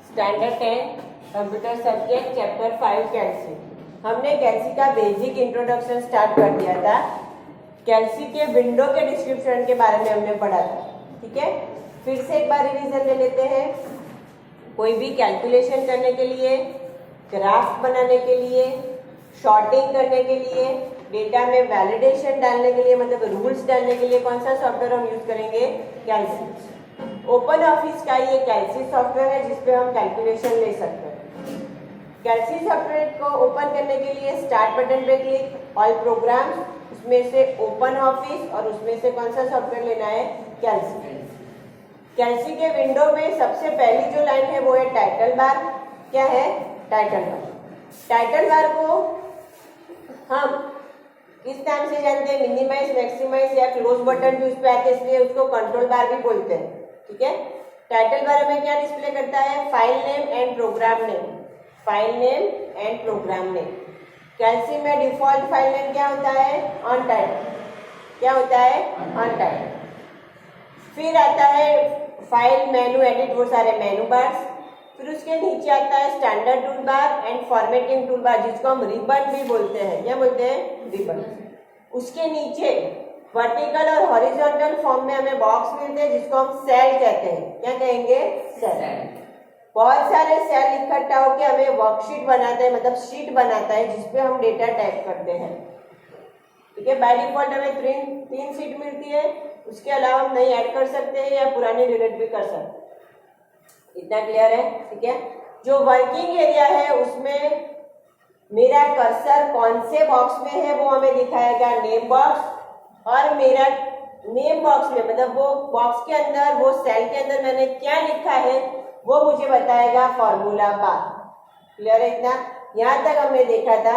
Standard 10 computer subject chapter 5 कैल्सी। हमने कैल्सी का basic introduction start कर दिया था। कैल्सी के विंडो के डिस्क्रिप्शन के बारे में हमने पढ़ा था, ठीक है। फिर से एक बार रिवीजन ले लेते हैं। कोई भी कैलकुलेशन करने के लिए, ग्राफ बनाने के लिए, शॉर्टिंग करने के लिए, डेटा में वैलिडेशन डालने के लिए, मतलब रूल्स डालने के लिए कौन सा सॉफ्टवेयर हम यूज करेंगे? कैल्सी। ओपन ऑफिस का ये कैल्सी सॉफ्टवेयर है जिसपे हम कैलकुलेशन ले सकते हैं। कैल्सी सॉफ्टवेयर को ओपन करने के लिए स्टार्ट बटन पे क्लिक, ऑल प्रोग्राम, उसमें से ओपन ऑफिस और उसमें से कौन सा सॉफ्टवेयर लेना है? कैल्सी। कैल्सी के विंडो में सबसे पहली जो लाइन है वो है टाइटल बार। क्या है? Title bar. टाइटल बार को हम किस नाम से जानते हैं? मिनिमाइज, मैक्सिमाइज या क्लोज बटन भी उस पे आते हैं, इसलिए उसको कंट्रोल बार भी बोलते हैं, ठीक है। टाइटल बार में क्या डिस्प्ले करता है? File name and program name. File name and program name. Calc में डिफॉल्ट फाइल नेम क्या होता है? Untitled. क्या होता है? Untitled. फिर आता है फाइल, मेनू, एडिट, वो सारे मेनू बार्स। फिर उसके नीचे आता है standard tool bar and formatting tool bar, जिसको हम रिबन भी बोलते हैं। क्या बोलते हैं? रिबन। उसके नीचे वर्टिकल और हॉरिजॉन्टल फॉर्म में हमें बॉक्स मिलते हैं जिसको हम सेल कहते हैं। क्या कहेंगे? सेल। बहुत सारे सेल इकट्ठा होकर हमें वर्कशीट बनाता है, मतलब शीट बनाता है जिसपे हम डेटा टाइप करते हैं, ठीक है। बाय डिफॉल्ट हमें तीन शीट मिलती है, उसके अलावा हम नई ऐड कर सकते हैं या पुरानी डिलीट भी कर सकते हैं। इतना क्लियर है? ठीक है। जो वर्किंग एरिया है उसमें मेरा कर्सर कौन से बॉक्स में है वो हमें दिखाएगा, नेम बॉक्स। और मेरा नेम बॉक्स में, मतलब वो बॉक्स के अंदर, वो सेल के अंदर मैंने क्या लिखा है वो मुझे बताएगा फॉर्मूला बार। क्लियर है? इतना यहाँ तक हमने देखा था।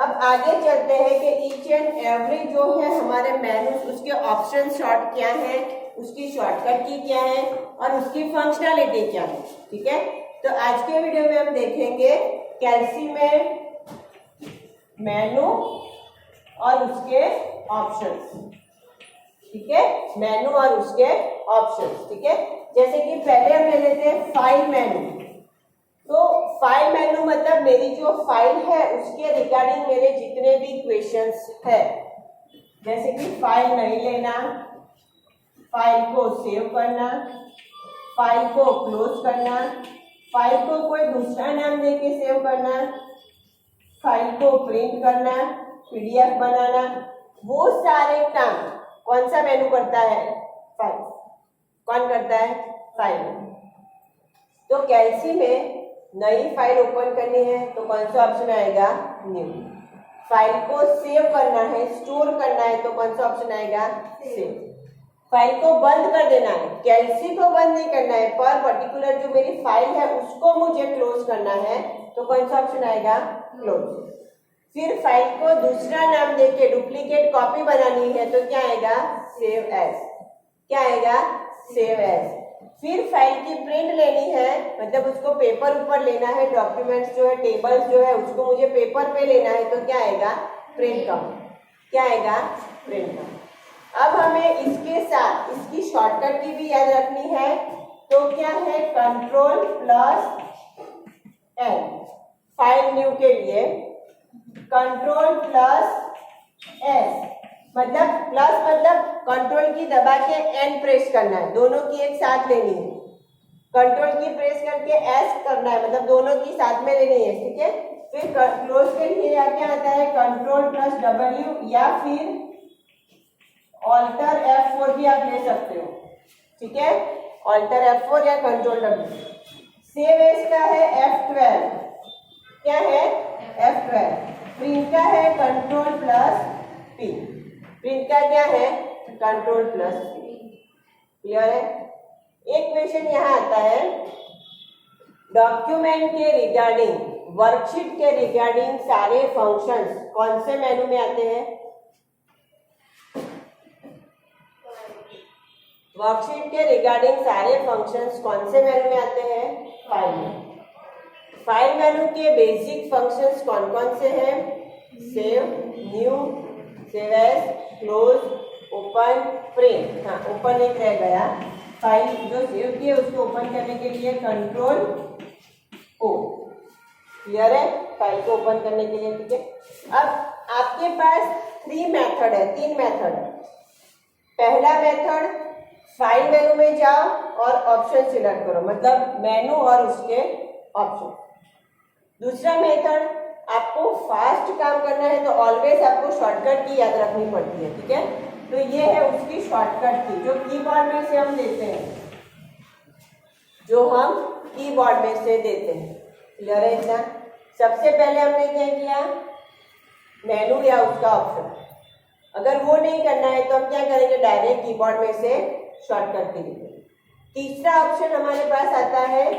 अब आगे चलते हैं कि ईच एंड एवरी जो है हमारे मेनू, उसके ऑप्शन शॉर्ट क्या है, उसकी शॉर्टकट की क्या है और उसकी फंक्शनैलिटी क्या है, ठीक है। तो आज के वीडियो में हम देखेंगे कैल्सी में मेनू और उसके ऑप्शंस, ठीक है। मेनू और उसके ऑप्शंस, ठीक है। जैसे कि पहले हम ले लेते हैं फाइल मेनू। तो फाइल मेनू मतलब मेरी जो फाइल है उसके रिगार्डिंग मेरे जितने भी क्वेश्चंस है, जैसे कि फाइल नहीं लेना, फाइल को सेव करना, फाइल को क्लोज करना, फाइल को कोई दूसरा नाम देके सेव करना, फाइल को प्रिंट करना, पीडीएफ बनाना, वो सारे काम कौन सा मेनू करता है? फाइल। कौन करता है? फाइल। तो कैल्सी में नई फाइल ओपन करनी है तो कौन सा ऑप्शन आएगा? न्यू। फाइल को सेव करना है, स्टोर करना है तो कौन सा ऑप्शन आएगा? सेव। फाइल को बंद कर देना है, कैल्सी को बंद नहीं करना है, पर पर्टिकुलर जो मेरी फाइल है उसको मुझे क्लोज करना है तो कौन सा ऑप्शन आएगा? क्लोज। फिर फाइल को दूसरा नाम देके डुप्लीकेट कॉपी बनानी है तो क्या आएगा? Save as. क्या आएगा? Save as. फिर फाइल की प्रिंट लेनी है, मतलब उसको पेपर ऊपर लेना है, डॉक्यूमेंट्स जो है, टेबल्स जो है उसको मुझे पेपर पे लेना है तो क्या आएगा? Print count. क्या आएगा? Print count. अब हमें इसके साथ इसकी शॉर्टकट की भी याद रखनी है, तो क्या है? Control plus N. File new के लिए कंट्रोल प्लस एस, मतलब प्लस मतलब कंट्रोल की दबा के एन प्रेस करना है, दोनों की एक साथ लेनी है। कंट्रोल की प्रेस करके एस करना है, मतलब दोनों की साथ में लेनी है, ठीक है। फिर क्लोज के लिए क्या आता है? कंट्रोल प्लस डब्ल्यू या फिर ऑल्टर F4 भी आप ले सकते हो, ठीक है। ऑल्टर F4 या कंट्रोल डब्ल्यू। सेव एज का है F12। क्या है? F12। प्रिंट का है कंट्रोल प्लस पी। प्रिंट का क्या है? Control plus P. क्लियर है? एक क्वेश्चन यहाँ आता है, डॉक्यूमेंट के रिगार्डिंग, वर्कशीट के रिगार्डिंग सारे फंक्शंस कौन से मेनू में आते हैं? वर्कशीट के रिगार्डिंग सारे फंक्शंस कौन से मेनू में आते हैं? फाइल में। फाइल मेनू के बेसिक फंक्शंस कौन कौन से हैं? Save, new, save as, close, open, print. हाँ, ओपन एक रह गया। फाइल जो सेव की है उसको ओपन करने के लिए कंट्रोल ओ। क्लियर है? फाइल को ओपन करने के लिए, ठीक है। अब आपके पास 3 मेथड है, 3 मेथड है। पहला मेथड, फाइल मेनू में जाओ और ऑप्शन सिलेक्ट करो, मतलब मेनू और उसके ऑप्शन। दूसरा मेथड, आपको फास्ट काम करना है तो ऑलवेज आपको शॉर्टकट की याद रखनी पड़ती है, ठीक है। तो ये है उसकी शॉर्टकट की जो कीबोर्ड में से हम देते हैं, जो हम कीबोर्ड में से देते हैं। क्लियर है इतना? सबसे पहले हमने क्या किया, मेनू या उसका ऑप्शन। अगर वो नहीं करना है तो हम क्या करेंगे, डायरेक्ट कीबोर्ड में से शॉर्टकट की लिखेंगे। तीसरा ऑप्शन हमारे पास आता है,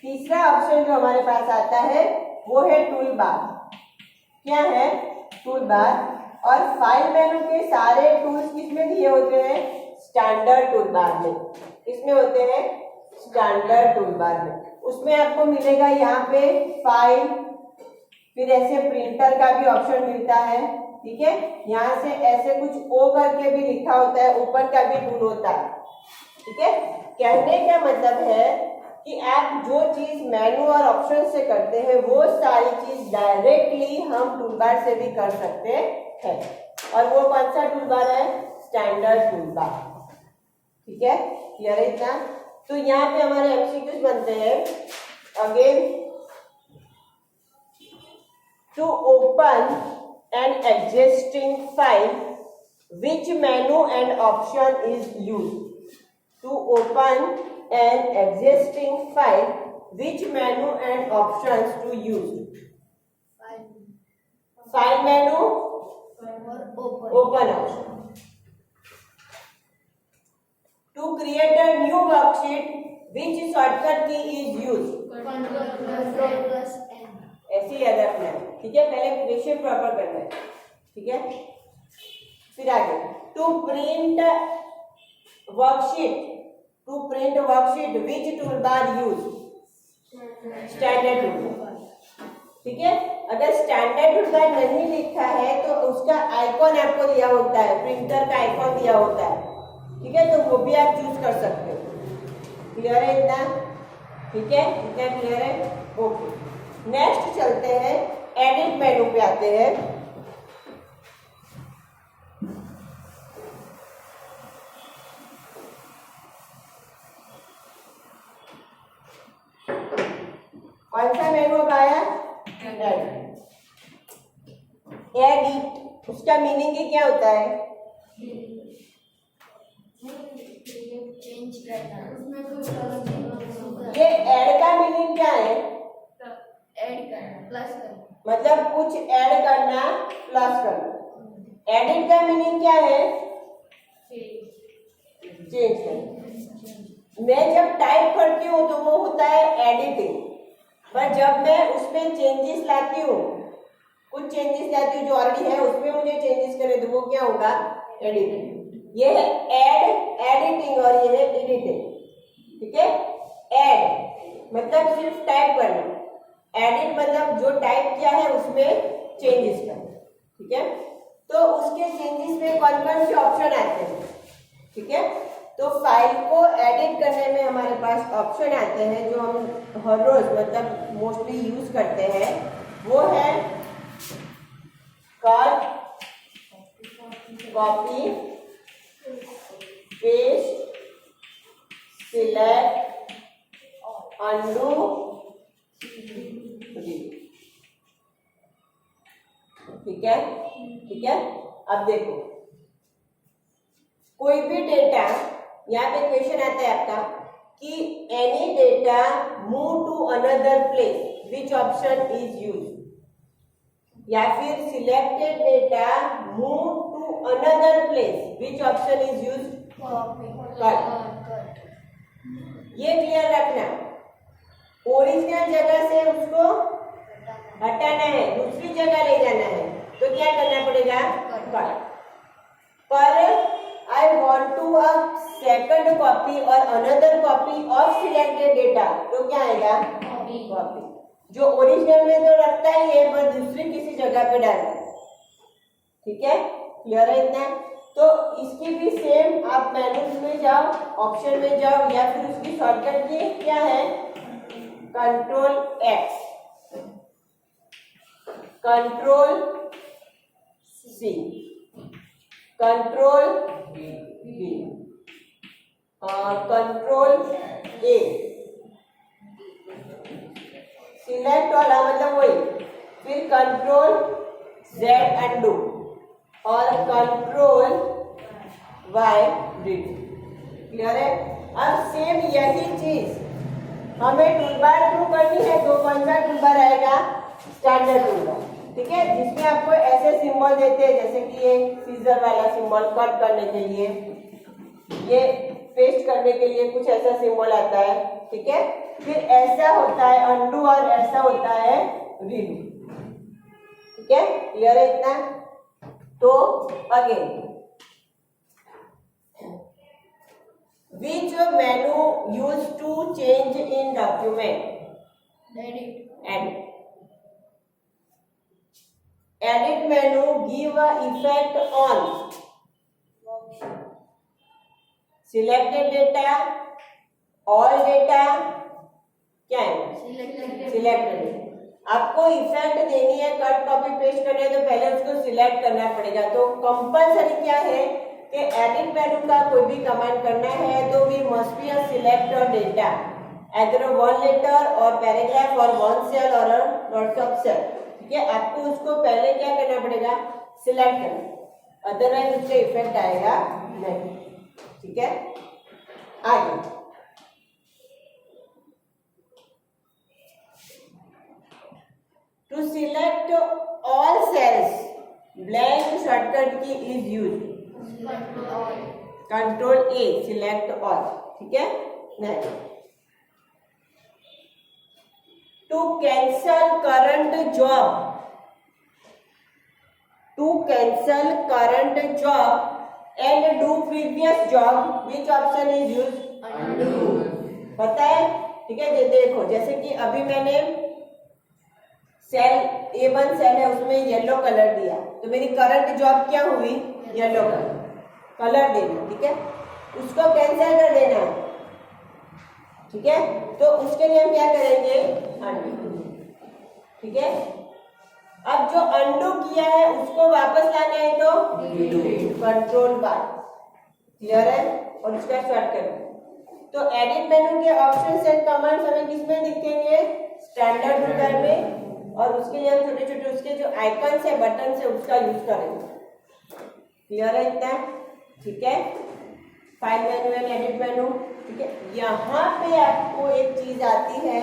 तीसरा ऑप्शन जो हमारे पास आता है वो है टूल बार। क्या है? Tool bar. और फाइल मेनू के सारे टूल्स किसमें दिए होते हैं? स्टैंडर्ड टूल बार में। किसमें होते हैं? स्टैंडर्ड टूल बार में। उसमें आपको मिलेगा यहाँ पे फाइल, फिर ऐसे प्रिंटर का भी ऑप्शन मिलता है, ठीक है। यहाँ से ऐसे कुछ ओ करके भी लिखा होता है, ओपन का भी टूल होता है, ठीक है। कहने का मतलब है कि आप जो चीज मेनू और ऑप्शन से करते हैं वो सारी चीज डायरेक्टली हम टूलबार से भी कर सकते हैं। और वो कौन सा टूलबार है? स्टैंडर्ड टूलबार, ठीक है। क्लियर है इतना? तो यहाँ पे हमारे एमसीक्यूज बनते हैं। Again, to open an existing file, which menu and option is used? To open an existing file, which menu and options to use? File menu or open option. To create a new worksheet, which shortcut key is used? Control plus N. ऐसे याद रखना है, ठीक है। पहले preparation proper करना है, ठीक है। फिर आगे, to print worksheet, to print worksheet which tool bar use? Standard tool bar, ठीक है। अगर स्टैंडर्ड टूल बार नहीं लिखा है तो उसका आइकॉन आपको दिया होता है, प्रिंटर का आइकॉन दिया होता है, ठीक है। तो वो भी आप चूज कर सकते हो। क्लियर है इतना? ठीक है, इतना क्लियर है? ओके। नेक्स्ट चलते हैं, एडिट मेनू पे आते हैं। कौन सा मेनू अब आया? एडिट, उसका मीनिंग ही क्या होता है? चेंज करना। ये ऐड का मीनिंग क्या है? ऐड करना, प्लस करना, मतलब कुछ ऐड करना, प्लस करना। एडिट का मीनिंग क्या है? चेंज करना। मैं जब टाइप करती हूँ तो वो होता है एडिटिंग, पर जब मैं उसमें चेंजेस लाती हूँ, कुछ चेंजेस लाती हूँ जो ऑलरेडी है उसमें मुझे चेंजेस करे तो वो क्या होगा? एडिटिंग। ये है एड, एडिटिंग, और ये है एडिटिंग, ठीक है। एड मतलब सिर्फ टाइप करना, एडिट मतलब जो टाइप किया है उसमें चेंजेस करना, ठीक है। तो उसके चेंजेस में कौन कौन से ऑप्शन आते हैं, ठीक है। तो फाइल को एडिट करने में हमारे पास ऑप्शन आते हैं जो हम हर रोज मतलब मोस्टली यूज करते हैं। वो है cut, copy, paste, select, undo, ठीक है, ठीक है। अब देखो, कोई भी डेटा, यहाँ पे क्वेश्चन आता है आपका कि any data move to another place, which option is use? या फिर selected data move to another place, which option is use? Cut. ये क्लियर रखना, ओरिजिनल जगह से उसको हटाना है, दूसरी जगह ले जाना है तो क्या करना पड़ेगा? कट। पर I want to a second copy और another copy of selected data, तो क्या आएगा? कॉपी। जो ओरिजिनल में तो रखता ही है पर दूसरी किसी जगह पे डालना है, ठीक है। क्लियर है इतना? तो इसकी भी सेम आप मेन्यूज में जाओ, ऑप्शन में जाओ, या फिर उसकी शॉर्टकट की क्या है, control X, control C, control B और कंट्रोल ए, सिलेक्ट वाला मतलब वही, फिर कंट्रोल जेड अनडू और कंट्रोल वाई डिलीट। क्लियर है? अब सेम यही चीज हमें टूलबार थ्रू करनी है। तो कौन सा टूलबार आएगा, स्टैंडर्ड टूलबार, ठीक है, जिसमें आपको ऐसे सिंबल देते हैं, जैसे कि ये सीजर वाला सिंबल कट करने के लिए, ये पेस्ट करने के लिए कुछ ऐसा सिंबल आता है, ठीक है, फिर ऐसा होता है अनडू और ऐसा होता है रीडू, ठीक है, क्लियर है इतना? तो again, which menu used to change in document? Edit. Edit menu give a effect on selected data, all data, क्या है, सिलेक्टेड। आपको इफेक्ट देनी है, कट कॉपी पेस्ट करनी है, तो पहले उसको सिलेक्ट करना पड़ेगा। तो कंपलसरी क्या है कि एडिट मेनू का कोई भी कमांड करना है तो we must be a select और data either one letter or paragraph or one cell or a lots of cell, ठीक है, आपको उसको पहले क्या करना पड़ेगा, सिलेक्ट करना, अदरवाइज उसका इफेक्ट आएगा नहीं, ठीक है। आगे to select all cells blank shortcut key is used, control A, select all, ठीक है। Next, to cancel current job, to cancel current job and do previous job which option is use, पता है, ठीक है। देखो जैसे कि अभी मैंने सेल A1 सेल है, उसमें येलो कलर दिया, तो मेरी करंट जॉब क्या हुई, येलो कलर देना, ठीक है, उसको कैंसिल कर देना है, ठीक है। तो उसके लिए हम क्या करेंगे, अनडू, ठीक है। अब जो अनडू किया है उसको वापस लाना है तो कंट्रोल बार, क्लियर है, और इसका शॉर्टकट। तो एडिट मेनू के ऑप्शंस एंड कमांड्स हमें किसमें दिखेंगे, स्टैंडर्ड टूलबार में, और उसके लिए हम छोटे छोटे उसके जो आइकन्स है, बटन है, उसका यूज करेंगे। क्लियर है इतना, ठीक है। फाइल मेनू एंड एडिट मेनू, ठीक है। यहाँ पे आपको एक चीज आती है,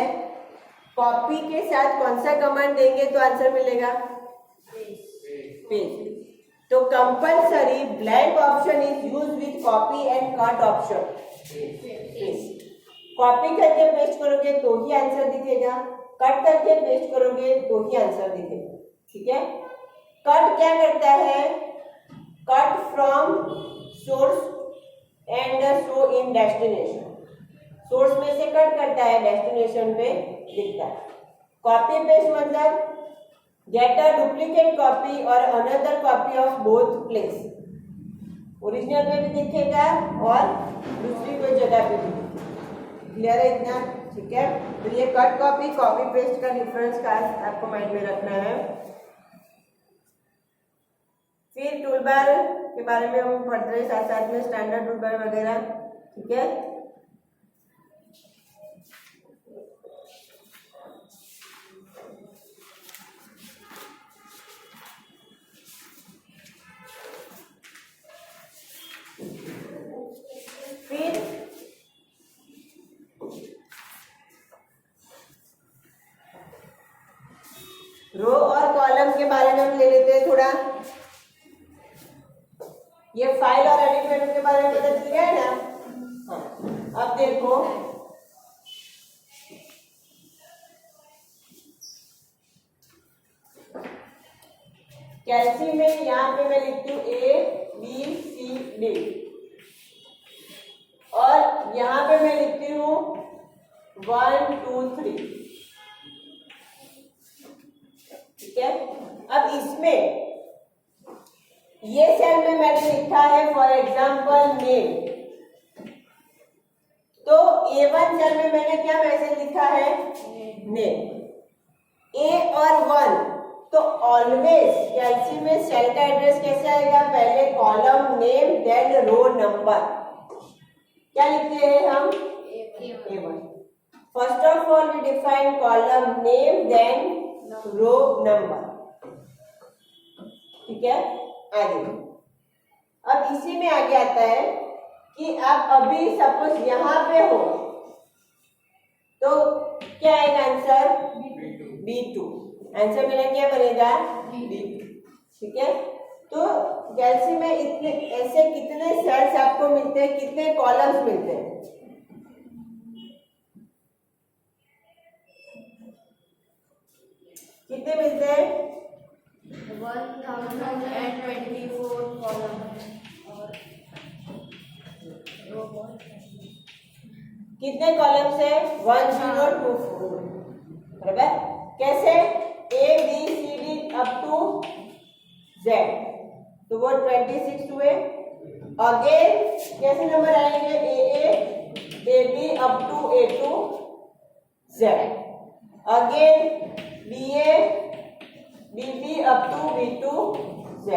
कॉपी के साथ कौन सा कमांड देंगे तो आंसर मिलेगा, पेस्ट। तो compulsory blank option is use with copy and cut option, paste. Copy करके पेस्ट करोगे तो ही आंसर दिखेगा, कट करके पेस्ट करोगे तो ही आंसर दिखेगा, ठीक है। कट क्या करता है, cut from source and show in destination, source में से कट करता है, डेस्टिनेशन पे दिखता है। कॉपी पेस्ट मतलब गेट अ डुप्लीकेट कॉपी और another copy of both place, original पे भी दिखेगा और दूसरी कोई जगह पे भी दिखेगा। क्लियर है इतना, ठीक है। तो ये कट कॉपी कॉपी पेस्ट का डिफरेंस का आपको माइंड में रखना है। फिर टूलबार के बारे में हम पढ़ रहे साथ साथ में, स्टैंडर्ड टूलबार वगैरह, ठीक है। फिर रो और कॉलम के बारे में हम ले लेते हैं थोड़ा। ये फाइल और एडिट मेनू के बारे में पता चल गया है ना। हाँ, अब देखो कैल्सी में यहाँ पे मैं लिखती हूँ ABCD और यहाँ पे मैं लिखती हूँ 1 2 3, ठीक है। अब इसमें ये सेल में मैंने लिखा है फॉर एग्जांपल नेम, तो A1 सेल में मैंने क्या मैसेज लिखा है? नेम। A और 1, तो ऑलवेज कैलसी में सेल का एड्रेस कैसे आएगा? पहले column name then row number. क्या लिखते हैं हम? A1। First of all we define column name then row number. ठीक है, आगे। अब इसी में आगे आता है कि आप अभी सपोज यहां पे हो, तो क्या आएगा आंसर? B2। आंसर मेरा क्या बनेगा? B2। ठीक है, तो कैलसी में इतने ऐसे कितने सेल्स आपको मिलते हैं, कितने कॉलम्स मिलते हैं? कितने मिलते हैं? 1024 कॉलम। कितने कॉलम्स है? 1024। बराबर। कैसे? A B C D up to Z, तो वो 26 हुए। अगेन कैसे नंबर आएंगे? A B up to A2 Z, again B up to B2 Z।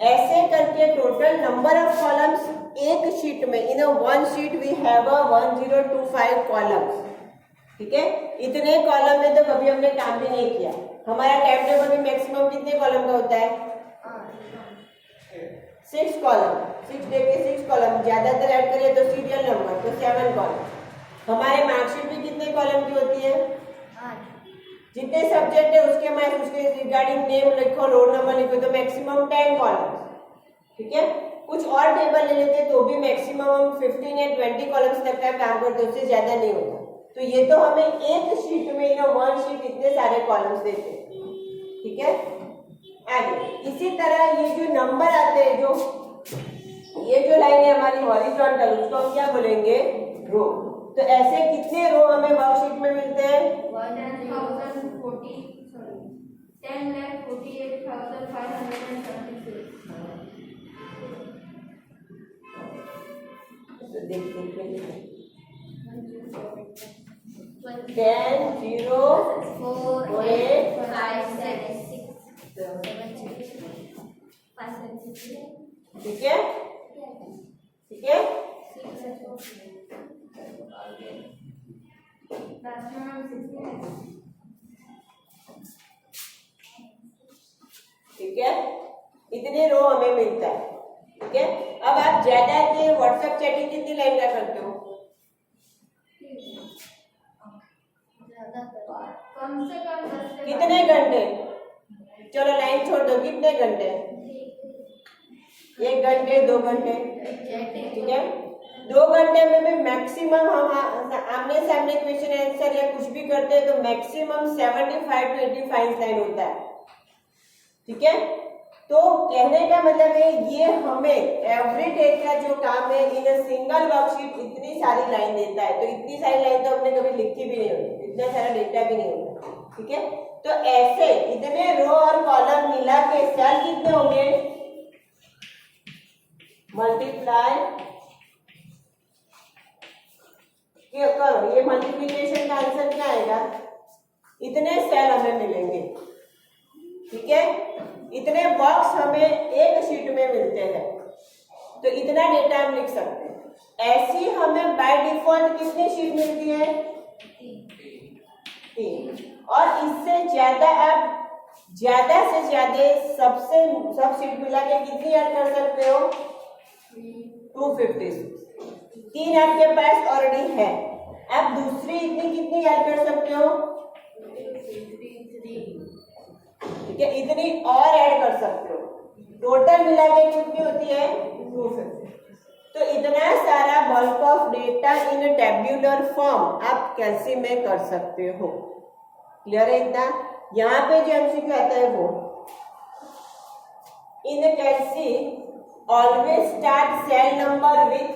ऐसे करके टोटल नंबर ऑफ कॉलम्स एक शीट में, in one sheet we have 1025 columns. ठीक है, इतने कॉलम में तो कभी हमने काम भी नहीं किया। हमारा टाइम टेबल में मैक्सिमम कितने कॉलम का होता है? 6 कॉलम। 6 डे के 6 कॉलम, ज्यादातर ऐड करें तो सीरियल नंबर, तो 7 कॉलम। हमारे मार्कशीट भी कितने कॉलम की होती है? जितने सब्जेक्ट है उसके रिगार्डिंग नेम लिखो, रोल नंबर लिखो, तो मैक्सिमम 10 कॉलम। ठीक है, कुछ और टेबल ले लेते तो भी मैक्सिमम हम 15 या 20 कॉलम्स तक का काम करते, उससे ज्यादा नहीं होता। तो ये तो हमें एक शीट में, वन शीट इतने सारे कॉलम्स देते हैं। ठीक है, आगे इसी तरह ये जो नंबर आते हैं, जो ये जो लाइन है हमारी हॉरिजॉन्टल, उसको हम क्या बोलेंगे? रो। तो ऐसे कितने रो हमें वर्कशीट में मिलते हैं? 10,48,536। देख 10 0 4 8 5 7 6 7 6। ठीक है, ठीक है। ठीक है, इतने रो हमें मिलता है। ठीक है, अब आप ज्यादा के व्हाट्सएप चैटिंग कितनी लाइन का करते हो? कम से कम 10 से कितने घंटे? चलो लाइन छोड़ दो, कितने घंटे? 1 घंटे, 2 घंटे। ठीक है, 2 घंटे में भी मैक्सिमम हम आमने सामने क्वेश्चन आंसर या कुछ भी करते हैं तो मैक्सिमम 75 to 85 लाइन होता है। ठीक है, तो कहने का मतलब है ये हमें एवरी डे का जो काम है इन सिंगल वर्कशीट इतनी सारी लाइन देता है। तो इतनी सारी लाइन तो हमने कभी लिखी भी नहीं होती, इतना सारा डेटा भी नहीं होता। ठीक है, तो ऐसे इतने रो और कॉलम मिला के सेल कितने होंगे? मल्टीप्लाई करो, ये मल्टीप्लिकेशन का आंसर क्या आएगा? इतने सेल हमें मिलेंगे। ठीक है, इतने बॉक्स हमें एक शीट में मिलते हैं, तो इतना डेटा हम लिख सकते हैं। ऐसी हमें बाय डिफॉल्ट कितनी शीट मिलती है? 3। और इससे ज्यादा आप ज्यादा से ज्यादा सब शीट मिला के कितनी ऐड कर सकते हो? 256। 3 आपके पास ऑलरेडी है, आप दूसरी इतनी कितनी ऐड कर सकते हो? ठीक है, इतनी और ऐड कर सकते हो। टोटल मिला के कितनी होती है? 250। तो इतना सारा bulk of data in tabular form आप कैलसी में कर सकते हो। क्लियर है इतना? यहाँ पे जो एमसीक्यू आता है वो in Calc always start cell number with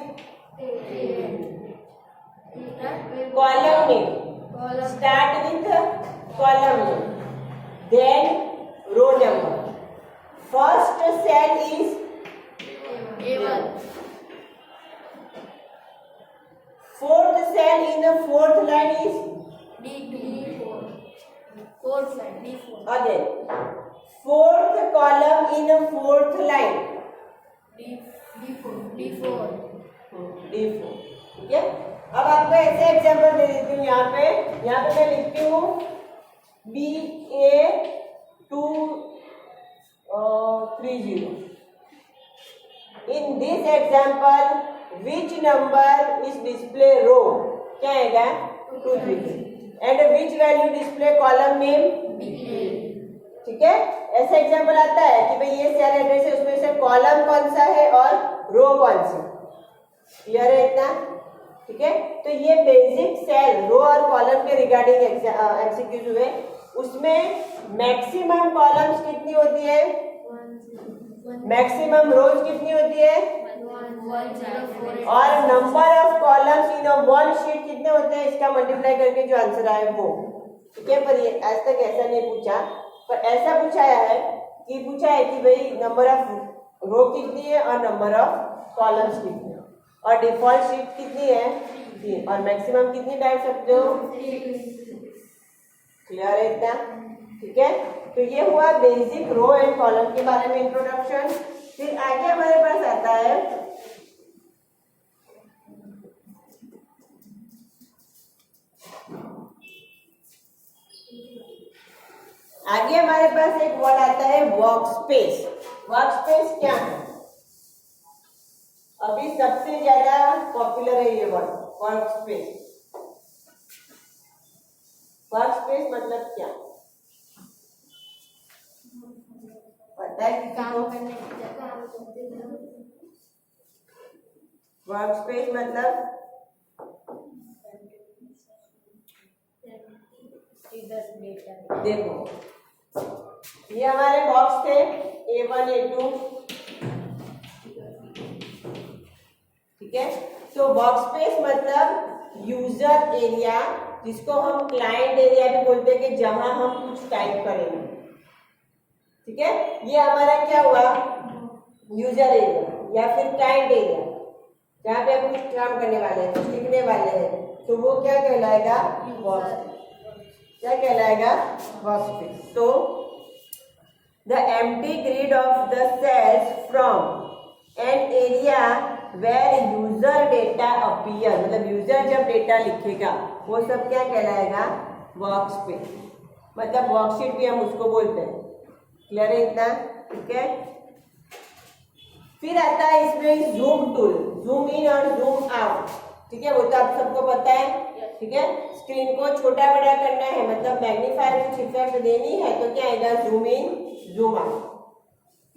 column name, start with column name, then row number, first cell is A1. fourth cell in the fourth line is D2. D4. Fourth line. D4. again fourth column in the fourth line D4. D4. D4. ठीक है, अब आपको ऐसे example दे देती हूँ। यहाँ पे मैं लिखती हूँ BA230। In this example which number is display row? क्या आएगा? 230। and which value display column name? ठीक है, ऐसा एग्जांपल आता है कि भाई ये सेल एड्रेस है, उसमें से कॉलम कौन सा है और रो कौन सी। क्लियर है इतना? ठीक है, तो ये बेसिक सेल रो और कॉलम के रिगार्डिंग एमसीक्यूज हुए। उसमें मैक्सिमम कॉलम्स कितनी होती है, मैक्सिमम रोज कितनी होती है, 104. और number of columns in one sheet कितने होते हैं, इसका मल्टीप्लाई करके जो आंसर आए वो। ठीक है, पर ये आज तक ऐसा नहीं पूछा, पर ऐसा पूछा है कि भाई नंबर ऑफ रो कितनी है और नंबर ऑफ कॉलम्स कितनी है, और डिफॉल्ट शीट कितनी है 3, और मैक्सिमम कितनी डाल सकते हो। क्लियर है इतना? ठीक है, तो ये हुआ बेसिक रो एंड कॉलम के बारे में इंट्रोडक्शन। फिर आगे हमारे पास आता है एक वर्ड आता है वर्कस्पेस। वर्कस्पेस क्या है? अभी सबसे ज्यादा पॉपुलर है ये वर्ड वर्कस्पेस। वर्कस्पेस मतलब क्या पता है किसी काम को? करने की जगह हम करते हैं। वर्कस्पेस मतलब इधर डेटा देखो, ये हमारे बॉक्स थे A1 A2। ठीक है, तो वर्कस्पेस मतलब यूजर एरिया, जिसको हम क्लाइंट एरिया भी बोलते हैं, कि जहां हम कुछ टाइप करेंगे। ठीक है, ये हमारा क्या हुआ, यूजर एरिया या फिर क्लाइंट एरिया, जहाँ पे हम कुछ काम करने वाले हैं, कुछ लिखने वाले हैं, तो वो क्या कहलाएगा, वर्कस्पेस। क्या कहलाएगा, वर्कस्पेस। तो the empty grid of the cells from an area where user data appear, मतलब यूजर जब डेटा लिखेगा वो सब क्या कहलाएगा, वर्कस्पेस। मतलब वर्कशीट भी हम उसको बोलते हैं। क्लियर है इतना? ठीक है, फिर आता है इसमें जूम टूल, जूम इन और जूम आउट। ठीक है, वो तो आप सबको पता है। ठीक है, स्क्रीन को छोटा बड़ा करना है, मतलब मैग्नीफायर कुछ इफेक्ट देनी है, तो क्या आएगा, zoom in zoom out.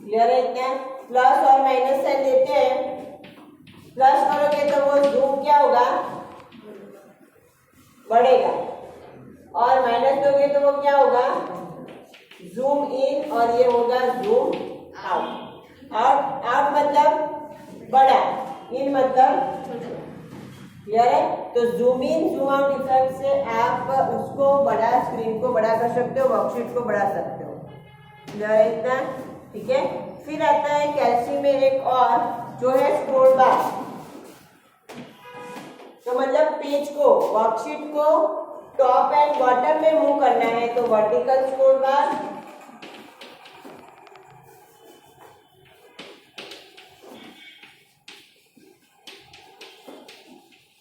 Clear है इतना? प्लस और माइनस साइन देते हैं, प्लस करोगे तो वो जूम क्या होगा, बढ़ेगा, और माइनस दोगे तो वो क्या होगा, जूम इन, और ये होगा जूम आउट। आउट मतलब बड़ा, इन मतलब। क्लियर है? तो zoom in zoom out effect से आप उसको बड़ा, स्क्रीन को बड़ा कर सकते हो, वर्कशीट को बढ़ा सकते हो। क्लियर है इतना? ठीक है, फिर आता है कैल्सी में एक और जो है स्क्रोल बार। तो मतलब पेज को, वर्कशीट को टॉप एंड बॉटम में मूव करना है तो वर्टिकल स्क्रोल बार,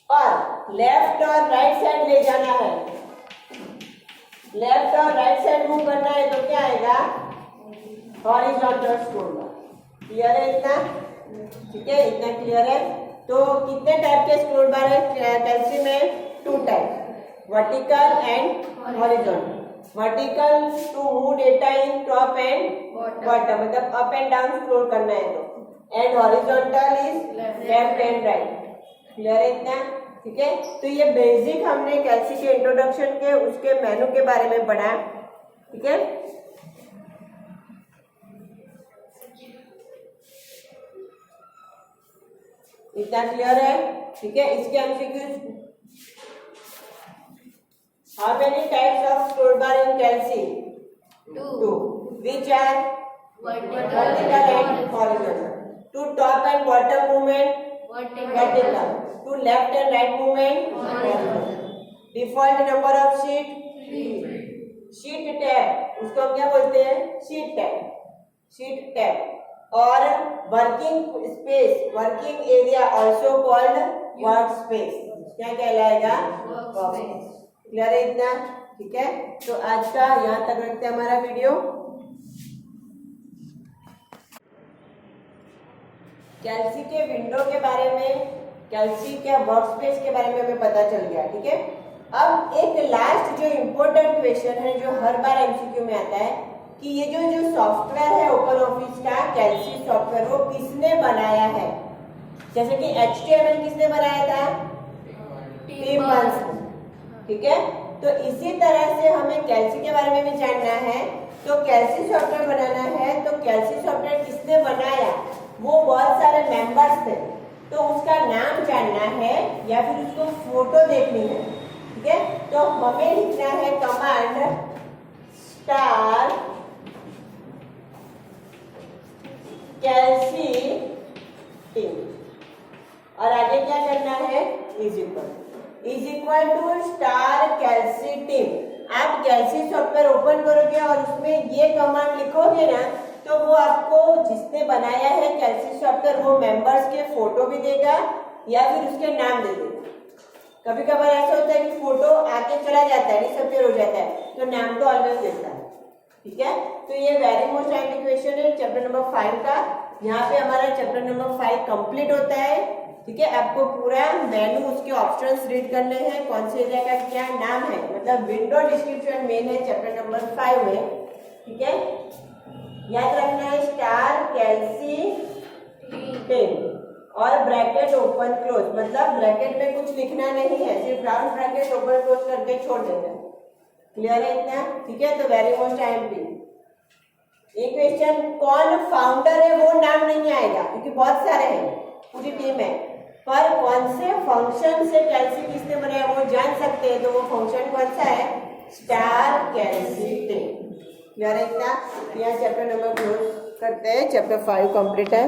और लेफ्ट और राइट साइड ले जाना है, लेफ्ट और राइट साइड मूव करना है तो क्या आएगा, हॉरिजॉन्टल स्क्रोल बार। क्लियर है इतना? ठीक है, इतना क्लियर है। तो कितने टाइप के स्क्रोल बार है कैल्सी में? 2 type, vertical and horizontal. Vertical to move data in top and bottom, मतलब अप एंड डाउन स्क्रॉल करना है तो, and horizontal is left and right. Clear है इतना? ठीक है, तो ये बेसिक हमने कैल्सी के इंट्रोडक्शन के उसके मेनू के बारे में पढ़ा। ठीक है, इतना क्लियर है? ठीक है, इसके MCQs, how many types of scroll bar in Calc? 2. Which are vertical and horizontal. To top and bottom movement vertical. To left and right movement horizontal. Default number of sheet sheet tab, उसको हम क्या बोलते हैं? Sheet tab, sheet tab. और working space, working area also called work space, क्या कहलाएगा? Work space. Clear है इतना? ठीक है, तो आज का यहाँ तक रखते हैं हमारा वीडियो। कैल्सी के विंडो के बारे में, कैल्सी के वर्क स्पेस के बारे में हमें पता चल गया। ठीक है, अब एक लास्ट जो इम्पोर्टेंट क्वेश्चन है जो हर बार एमसीक्यू में आता है कि ये जो सॉफ्टवेयर है ओपन ऑफिस का कैल्सी सॉफ्टवेयर, वो किसने बनाया है? जैसे कि HTML किसने बनाया था? Tim Burns. ठीक है, तो इसी तरह से हमें कैल्सी के बारे में भी जानना है। तो कैल्सी सॉफ्टवेयर बनाना है, तो कैल्सी सॉफ्टवेयर किसने बनाया? वो बहुत सारे मेंबर्स थे, तो उसका नाम जानना है या फिर उसको फोटो देखनी है। ठीक है, तो हमें लिखना है कमांड स्टार कैल्सी टीम, और आगे क्या करना है? Is equal to star Calc team. आप कैल्सी सॉफ्टवेयर ओपन करोगे और उसमें ये कमांड लिखोगे ना, तो वो आपको जिसने बनाया है कैल्सी सॉफ्टवेयर वो मेंबर्स के फोटो भी देगा या फिर उसके नाम दे देगा। कभी कभार ऐसा होता है कि फोटो आके चला जाता है, डिसअपीयर हो जाता है, तो नाम तो ऑलवेज देता है। ठीक है, तो ये वेरी मोस्ट आइडियल क्वेश्चन है चैप्टर नंबर 5 का। यहाँ पे हमारा चैप्टर नंबर 5 कंप्लीट होता है। ठीक है, आपको पूरा मेनू, उसके ऑप्शंस रीड करने हैं, कौन से एरिया का क्या नाम है, मतलब विंडो डिस्क्रिप्शन मेन है चैप्टर नंबर 5 में। ठीक है, याद रखना है स्टार कैल्सी टीम, और ब्रैकेट ओपन क्लोज, मतलब ब्रैकेट में कुछ लिखना नहीं है, सिर्फ राउंड ब्रैकेट ओपन क्लोज करके छोड़ देना। क्लियर है इतना? ठीक है, तो वेरी मोस्ट आईएमपी। एक क्वेश्चन, कौन फाउंडर है वो नाम नहीं आएगा क्योंकि बहुत सारे हैं, पूरी टीम है, पर कौन से फंक्शन से कैल्सी किसने बनाया वो जान सकते हैं। तो वो फंक्शन कौन सा है? Star Calc team. क्लियर है इतना? यहाँ चैप्टर नंबर क्लोज करते हैं, चैप्टर 5 कंप्लीट है।